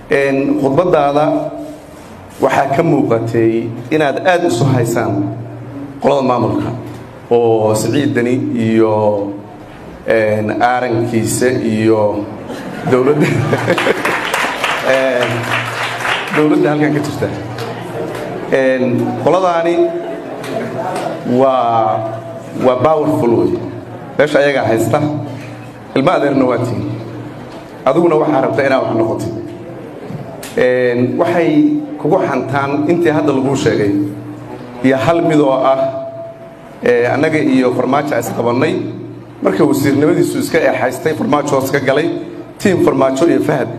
khudbadaada waxaa ka muuqatay inaad aad isu haysaan qolada maamulka oo Siciid Dani iyo aarankiisa iyo dawladda halkan ka jirta qoladaani waa powerful way meesha ayaga haysta ilma adeerna waatiin adiguna waxaa rabtaa inaad wax noqotid waxay kugu xantaan intii hadda lagu sheegay iyo hal mid oo ah annaga iyo farmaajo is qabanay marka wasiirnimadiisu iska eexaystay farmaajo iska galay team farmaajo iyo Fahad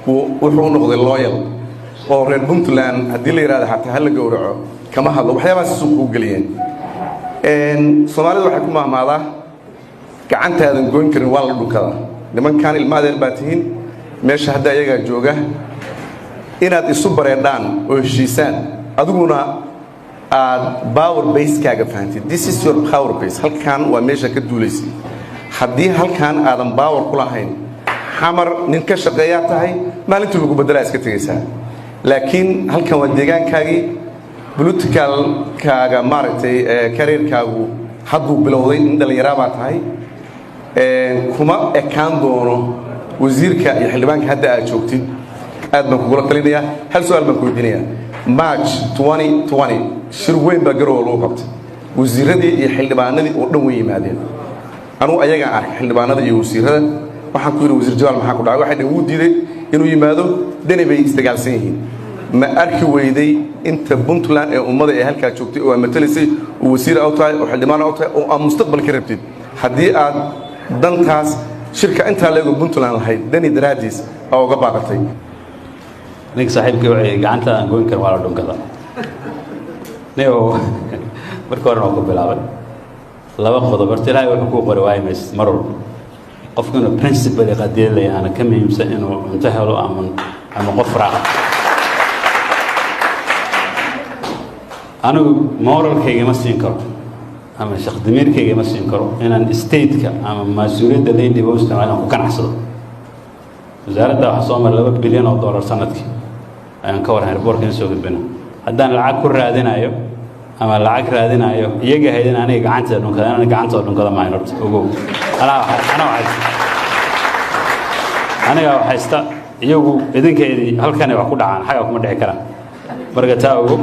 wuxuu noqday loyal oo reer Puntland haddii la yiraahdo xataa hal la gowraco kama hadlo waxyaabahaas isugu galiyeen Soomaalidu waxay ku maamaadaa gacantaadan goyn karin waa la dhunkada nimankan ilma adeer baa tihiin meesha hadda ayaga jooga inaad isu bareedhaan oo heshiisaan adiguna aad power base kaaga fahantid this is your power base halkan waa meesha ka duulaysid haddii halkan aadan power ku lahayn xamar nin ka shaqeeyaa tahay maalintii lagu bedelaa iska tegaysaa laakiin halkan waa deegaankaagii political kaaga maaragtay career-kaagu hadduu bilowday in dhallinyaraa baa tahay kuma ekaan doono wasiirka iyo xildhibaanka hadda aad joogtid aad baan kugula talinayaa hal su'aal baan ku weydiinayaa March 2020 shir weyn baa Garowe loo qabtay wasiiradii iyo xildhibaanadii oo dhan way yimaadeen anuu ayaga ark xildhibaanada iyo wasiirada waxaan ku yiri wasiir Jawaal maxaa ku dhacay waxa uu diiday inuu yimaado Dani bay istagaalsan yihiin ma arki weyday inta Puntland ee ummada ay halka joogtay oo matalisay oo wasiir aw tahay oo xildhibaan aw tahay oo mustaqbalka rabtid haddii aad dantaas shirka inta leego Puntland lahayd Dani daraadiis oo uga baaqatay ninka saaxiibkii waxay gacanta aan goyn karo waa la dhunkada neeyo marka hore oo bilaabay laba qodob horta Ilaahay wuxuu ku qoray waa imis marur qofkuna principle qadiyay ana ka muhiimsan inuu inta helo ama qof raac anigu moralkayga ma siin karo ama shaqdimirkayga ma siin karo inaan state-ka ama mas'uuliyadda leeyahay oo isticmaalaan ku ganacsado wasaaradda waxa soo maray $2 bilyan sanadkii ayaan ka waran reportkan soo gudbina haddaan lacag ku raadinayo ama lacag raadinayo iyaga haydan aniga gacanta dhunkada ma aynu ogow aniga haysta iyagu idinkeedii halkan ay wax ku dhacaan xaga kuma dhici karaan marka taa ogow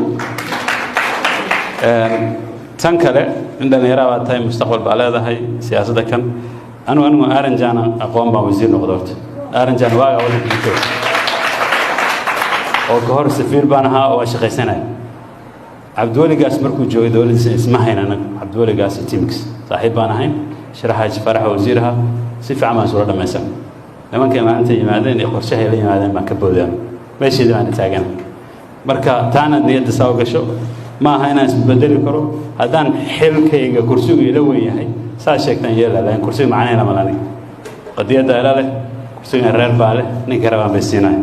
tan kale in dhalinyaro baa tahay mustaqbal baa leedahay siyaasadda kan anigu Aaranjana aqoon baan wasiir noqday horta Aaranjana waa waddanka oo ka hor safiir baan ahaa oo shaqaysanay Cabdiwaligaas markuu joogay dawladda isma haynana Cabdiwaligaas teamkiis saaxiib baan ahayn sharaxaaj farax wasiiraha si fiican ma soo dhamaysan nimankii maanta yimaadeen ee qorshaha la yimaadeen baan ka boodaan meeshii aan taagan marka taana niyadda soo gasho ma aha inaan isbedeli karo haddaan xilkayga kursiga ila weyn yahay saa sheegtan yeelaan kursiga macnaheena malani qadiyada ilaa leh kursiga reer baa leh ninka rabaan bay siinay